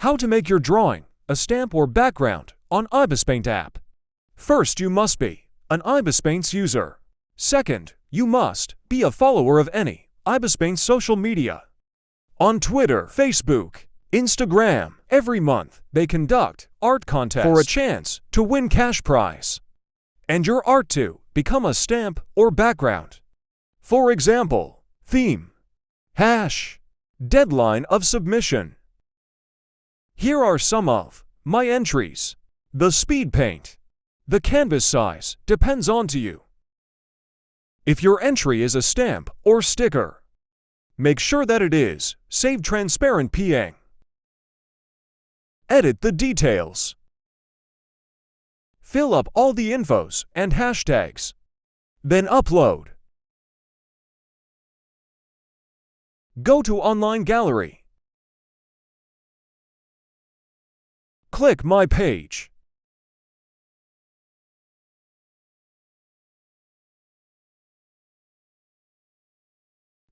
How to make your drawing, a stamp or background on Ibispaintx app. First, you must be an Ibispaintx user. Second, you must be a follower of any Ibispaintx social media. On Twitter, Facebook, Instagram, every month they conduct art contests for a chance to win cash prize and your art to become a stamp or background. For example, theme, hash, deadline of submission. Here are some of my entries. The speed paint. The canvas size depends on to you. If your entry is a stamp or sticker, make sure that it is save transparent PNG. Edit the details. Fill up all the infos and hashtags. Then upload. Go to Online Gallery. Click My Page.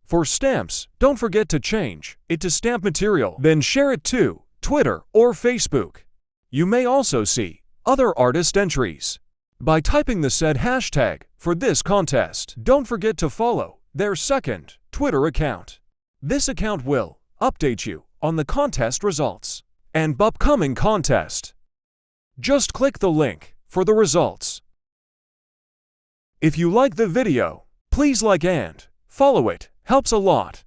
For stamps, don't forget to change it to stamp material, then share it to Twitter or Facebook. You may also see other artist entries by typing the said hashtag for this contest. Don't forget to follow their second Twitter account. This account will update you on the contest results and upcoming contest. Just click the link for the results. If you like the video, please like and follow it. Helps a lot.